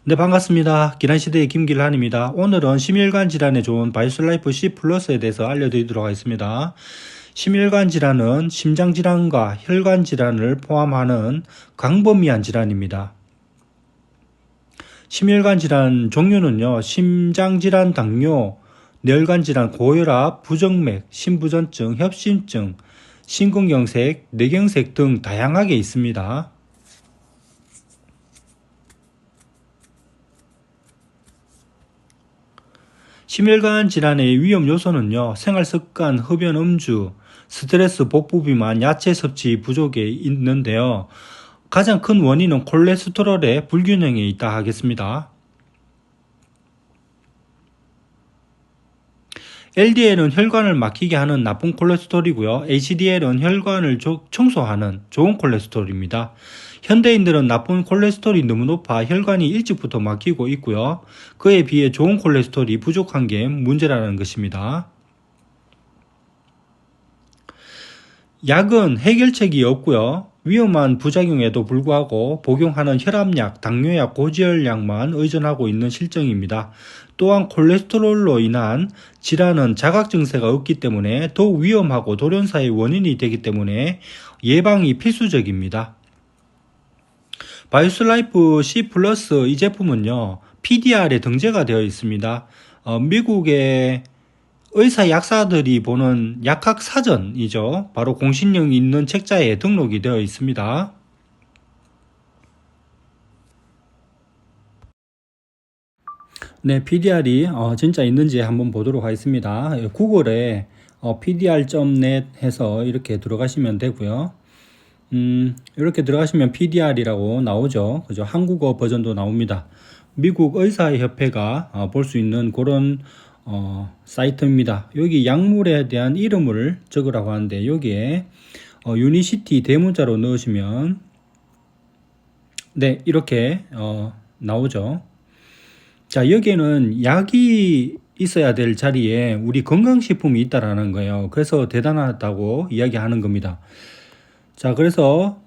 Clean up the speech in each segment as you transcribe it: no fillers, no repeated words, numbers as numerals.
네, 반갑습니다. 기란시대의 김길환입니다. 오늘은 심혈관 질환에 좋은 바이오스라이프C플러스에 대해서 알려드리도록 하겠습니다. 심혈관 질환은 심장 질환과 혈관 질환을 포함하는 광범위한 질환입니다. 심혈관 질환 종류는요, 심장 질환, 당뇨, 뇌혈관 질환, 고혈압, 부정맥, 심부전증, 협심증, 심근경색, 뇌경색 등 다양하게 있습니다. 심혈관 질환의 위험 요소는요, 생활습관, 흡연, 음주, 스트레스, 복부 비만, 야채 섭취 부족에 있는데요. 가장 큰 원인은 콜레스테롤의 불균형에 있다 하겠습니다. LDL은 혈관을 막히게 하는 나쁜 콜레스테롤이고요. HDL은 혈관을 청소하는 좋은 콜레스테롤입니다. 현대인들은 나쁜 콜레스테롤이 너무 높아 혈관이 일찍부터 막히고 있고요. 그에 비해 좋은 콜레스테롤이 부족한 게 문제라는 것입니다. 약은 해결책이 없고요. 위험한 부작용에도 불구하고 복용하는 혈압약, 당뇨약, 고지혈약만 의존하고 있는 실정입니다. 또한 콜레스테롤로 인한 질환은 자각 증세가 없기 때문에 더욱 위험하고 돌연사의 원인이 되기 때문에 예방이 필수적입니다. 바이오스라이프C플러스 이 제품은요, PDR에 등재가 되어 있습니다. 미국의 의사 약사들이 보는 약학 사전이죠. 바로 공신력이 있는 책자에 등록이 되어 있습니다. 네, PDR이 진짜 있는지 한번 보도록 하겠습니다. 구글에 pdr.net 해서 이렇게 들어가시면 되고요. 이렇게 들어가시면 PDR이라고 나오죠. 그죠? 한국어 버전도 나옵니다. 미국 의사협회가 볼 수 있는 그런 사이트입니다. 여기 약물에 대한 이름을 적으라고 하는데 여기에 유니시티 대문자로 넣으시면 네, 이렇게 나오죠. 자, 여기에는 약이 있어야 될 자리에 우리 건강식품이 있다라는 거예요. 그래서 대단하다고 이야기하는 겁니다. 자, 그래서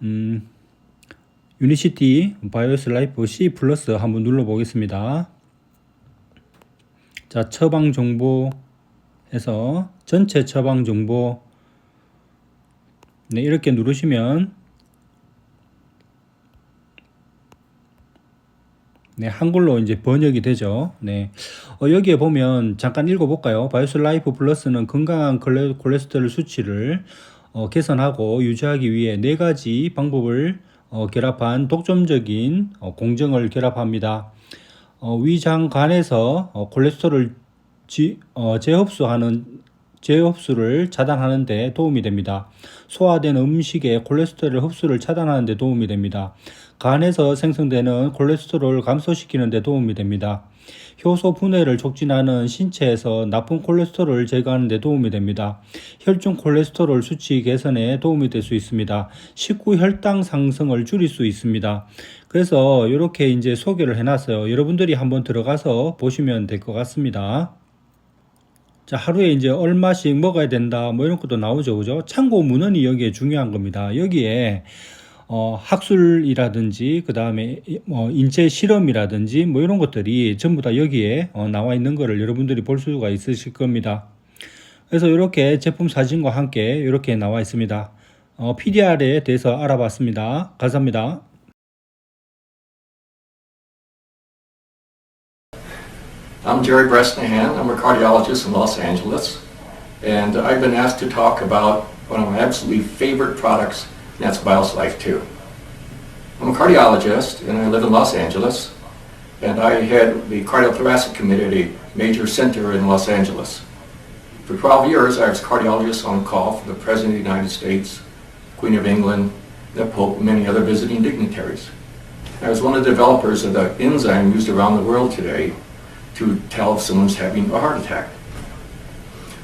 유니시티 바이오스라이프C플러스 한번 눌러 보겠습니다. 자, 처방 정보 해서 전체 처방 정보 네, 이렇게 누르시면 네, 한글로 이제 번역이 되죠. 네. 여기에 보면 잠깐 읽어볼까요? 바이오스라이프플러스는 건강한 콜레스테롤 수치를 개선하고 유지하기 위해 4가지 방법을 결합한 독점적인 공정을 결합합니다. 위장관에서 콜레스테롤 재흡수를 차단하는 데 도움이 됩니다. 소화된 음식의 콜레스테롤 흡수를 차단하는 데 도움이 됩니다. 간에서 생성되는 콜레스테롤을 감소시키는 데 도움이 됩니다. 효소 분해를 촉진하는 신체에서 나쁜 콜레스테롤을 제거하는 데 도움이 됩니다. 혈중 콜레스테롤 수치 개선에 도움이 될 수 있습니다. 식후 혈당 상승을 줄일 수 있습니다. 그래서 이렇게 이제 소개를 해놨어요. 여러분들이 한번 들어가서 보시면 될 것 같습니다. 자, 하루에 이제 얼마씩 먹어야 된다, 뭐 이런 것도 나오죠, 그죠? 참고 문헌이 여기에 중요한 겁니다. 여기에 학술이라든지 그 다음에 인체 실험이라든지 뭐 이런 것들이 전부 다 여기에 나와 있는 거를 여러분들이 볼 수가 있으실 겁니다. 그래서 이렇게 제품 사진과 함께 이렇게 나와 있습니다. PDR에 대해서 알아봤습니다. 감사합니다. I'm Jerry Bresnahan. I'm a cardiologist in Los Angeles, and I've been asked to talk about one of my absolutely favorite products, and that's BioSlife 2. I'm a cardiologist, and I live in Los Angeles, and I head the cardiothoracic committee at a major center in Los Angeles. For 12 years, I was cardiologist on call for the President of the United States, Queen of England, the Pope, and many other visiting dignitaries. I was one of the developers of the enzyme used around the world today to tell if someone's having a heart attack.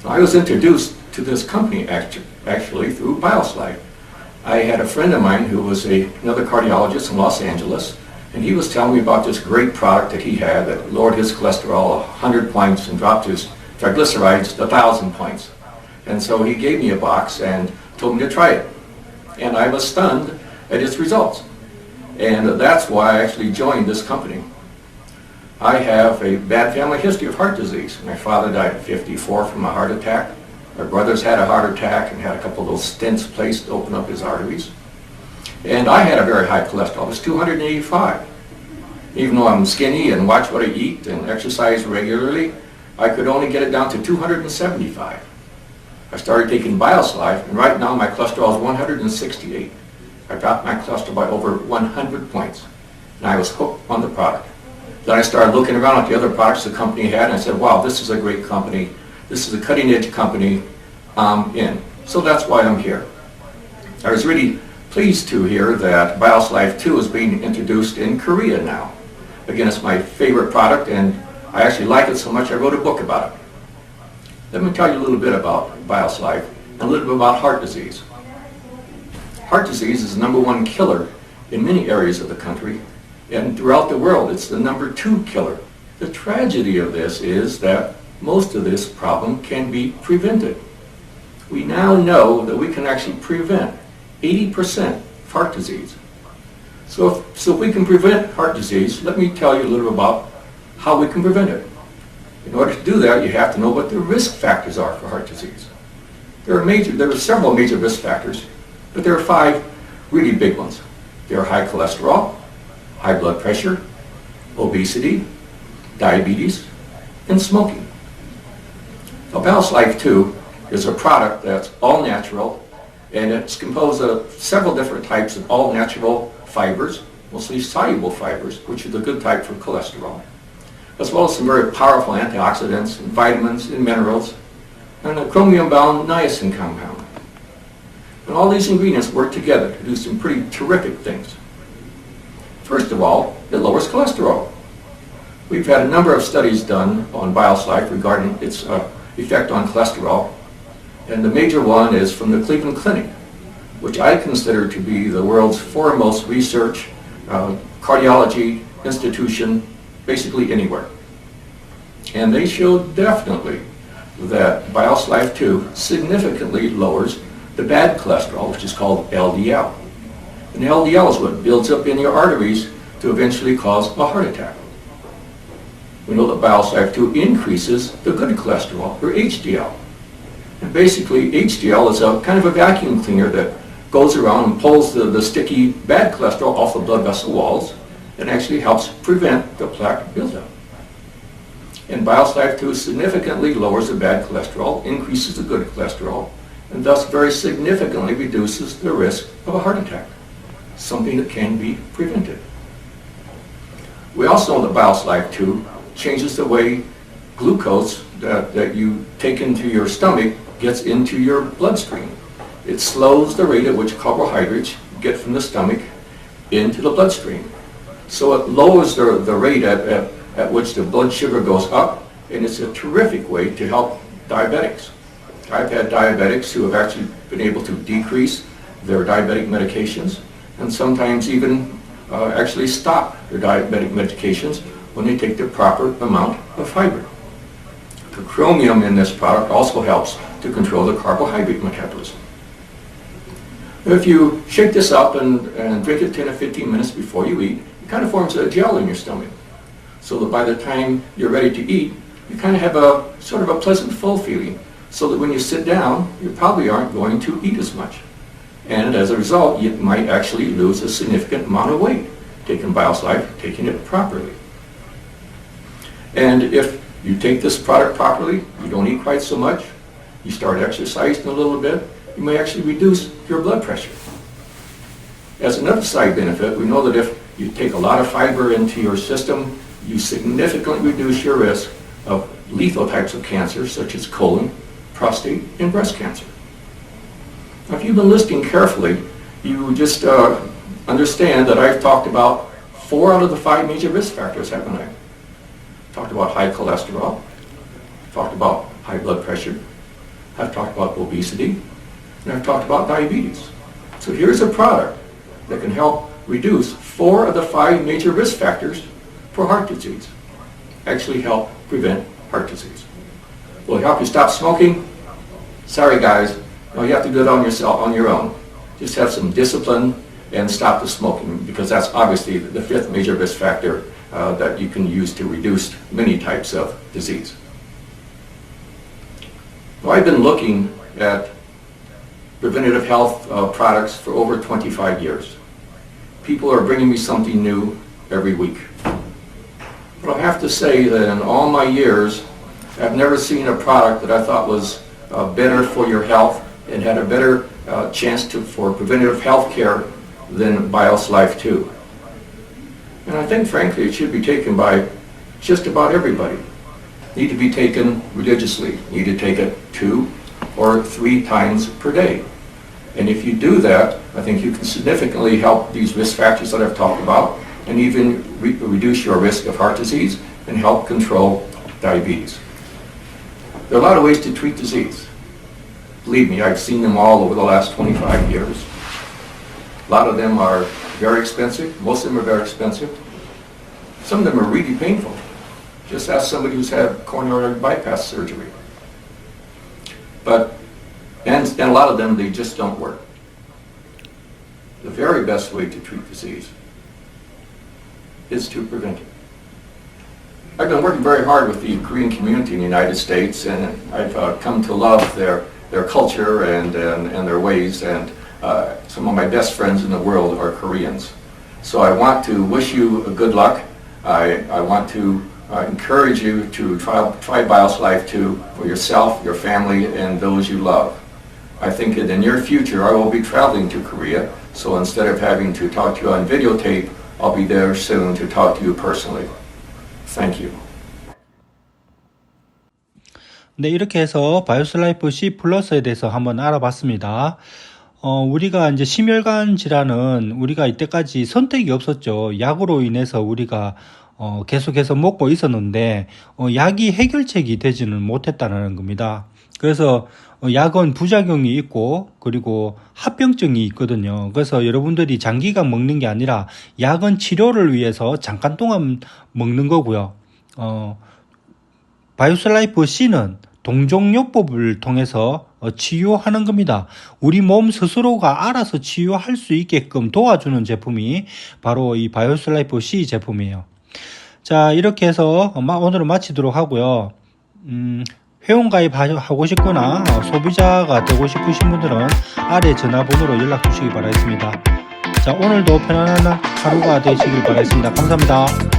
I was introduced to this company actually through BioSlife. I had a friend of mine who was another cardiologist in Los Angeles, and he was telling me about this great product that he had that lowered his cholesterol 100 points and dropped his triglycerides 1,000 points. And so he gave me a box and told me to try it. And I was stunned at its results. And that's why I actually joined this company. I have a bad family history of heart disease. My father died at 54 from a heart attack. My brothers had a heart attack and had a couple of those stents placed to open up his arteries. And I had a very high cholesterol. It was 285. Even though I'm skinny and watch what I eat and exercise regularly, I could only get it down to 275. I started taking BioSlife, and right now my cholesterol is 168. I dropped my cholesterol by over 100 points, and I was hooked on the product. Then I started looking around at the other products the company had, and I said, wow, this is a great company. This is a cutting-edge company. I'm in. So that's why I'm here. I was really pleased to hear that BioSlife 2 is being introduced in Korea now. Again, it's my favorite product, and I actually like it so much I wrote a book about it. Let me tell you a little bit about BioSlife and a little bit about heart disease. Heart disease is the #1 killer in many areas of the country, and throughout the world it's the #2 killer. The tragedy of this is that most of this problem can be prevented. We now know that we can actually prevent 80% of heart disease. So if we can prevent heart disease, let me tell you a little about how we can prevent it. In order to do that, you have to know what the risk factors are for heart disease. There are several major risk factors, but there are 5 really big ones. There are high cholesterol, high blood pressure, obesity, diabetes, and smoking. Now, BioSlife 2 is a product that's all natural, and it's composed of several different types of all natural fibers, mostly soluble fibers, which are the good type for cholesterol, as well as some very powerful antioxidants and vitamins and minerals, and a chromium-bound niacin compound. And all these ingredients work together to do some pretty terrific things. First of all, it lowers cholesterol. We've had a number of studies done on BioSlife regarding its effect on cholesterol, and the major one is from the Cleveland Clinic, which I consider to be the world's foremost research cardiology institution basically anywhere. And they showed definitely that BioSlife 2 significantly lowers the bad cholesterol, which is called LDL. And LDL is what builds up in your arteries to eventually cause a heart attack. We know that BioSlife 2 increases the good cholesterol, or HDL. And basically, HDL is a kind of a vacuum cleaner that goes around and pulls the sticky bad cholesterol off the blood vessel walls and actually helps prevent the plaque buildup. And BioSlife 2 significantly lowers the bad cholesterol, increases the good cholesterol, and thus very significantly reduces the risk of a heart attack, something that can be prevented. We also know that BioSlife 2 changes the way glucose that you take into your stomach gets into your bloodstream. It slows the rate at which carbohydrates get from the stomach into the bloodstream. So it lowers the rate at which the blood sugar goes up, and it's a terrific way to help diabetics. I've had diabetics who have actually been able to decrease their diabetic medications and sometimes even actually stop their diabetic medications when they take the proper amount of fiber. The chromium in this product also helps to control the carbohydrate metabolism. If you shake this up and drink it 10 or 15 minutes before you eat, it kind of forms a gel in your stomach, so that by the time you're ready to eat, you kind of have a sort of a pleasant full feeling, so that when you sit down, you probably aren't going to eat as much. And as a result, you might actually lose a significant amount of weight taking BioSlife, taking it properly. And if you take this product properly, you don't eat quite so much, you start exercising a little bit, you may actually reduce your blood pressure. As another side benefit, we know that if you take a lot of fiber into your system, you significantly reduce your risk of lethal types of cancer, such as colon, prostate, and breast cancer. Now, if you've been listening carefully, you just understand that I've talked about 4 out of the 5 major risk factors, haven't I? Talked about high cholesterol, talked about high blood pressure, I've talked about obesity, and I've talked about diabetes. So here's a product that can help reduce 4 of the 5 major risk factors for heart disease. Actually help prevent heart disease. Will it help you stop smoking? Sorry guys, no, you have to do it on your own. Just have some discipline and stop the smoking, because that's obviously the 5th major risk factor that you can use to reduce many types of disease. Well, I've been looking at preventative health products for over 25 years. People are bringing me something new every week. But I have to say that in all my years, I've never seen a product that I thought was better for your health and had a better chance for preventative health care than BioSlife 2. And I think, frankly, it should be taken by just about everybody. Need to be taken religiously. Need to take it 2 or 3 times per day. And if you do that, I think you can significantly help these risk factors that I've talked about and even reduce your risk of heart disease and help control diabetes. There are a lot of ways to treat disease. Believe me, I've seen them all over the last 25 years. A lot of them are very expensive. Most of them are very expensive. Some of them are really painful. Just ask somebody who's had coronary bypass surgery. And a lot of them, they just don't work. The very best way to treat disease is to prevent it. I've been working very hard with the Korean community in the United States, and I've come to love their culture and their ways, and some of my best friends in the world are Koreans. So I want to wish you good luck. I want to encourage you to try BioSlife 2 for yourself, your family, and those you love. I think in the near future I will be traveling to Korea, so instead of having to talk to you on videotape, I'll be there soon to talk to you personally. Thank you. 네, 이렇게 해서 바이오스라이프 C 플러스에 대해서 한번 알아봤습니다. 우리가 이제 심혈관 질환은 우리가 이때까지 선택이 없었죠. 약으로 인해서 우리가 계속해서 먹고 있었는데 약이 해결책이 되지는 못했다는 겁니다. 그래서 약은 부작용이 있고 그리고 합병증이 있거든요. 그래서 여러분들이 장기간 먹는 게 아니라 약은 치료를 위해서 잠깐 동안 먹는 거고요. 바이오스라이프 C는 동종요법을 통해서 치유하는 겁니다. 우리 몸 스스로가 알아서 치유할 수 있게끔 도와주는 제품이 바로 이 바이오스라이프 C 제품이에요. 자, 이렇게 해서 오늘은 마치도록 하고요. 회원가입 하고 싶거나 소비자가 되고 싶으신 분들은 아래 전화번호로 연락 주시기 바라겠습니다. 자, 오늘도 편안한 하루가 되시길 바라겠습니다. 감사합니다.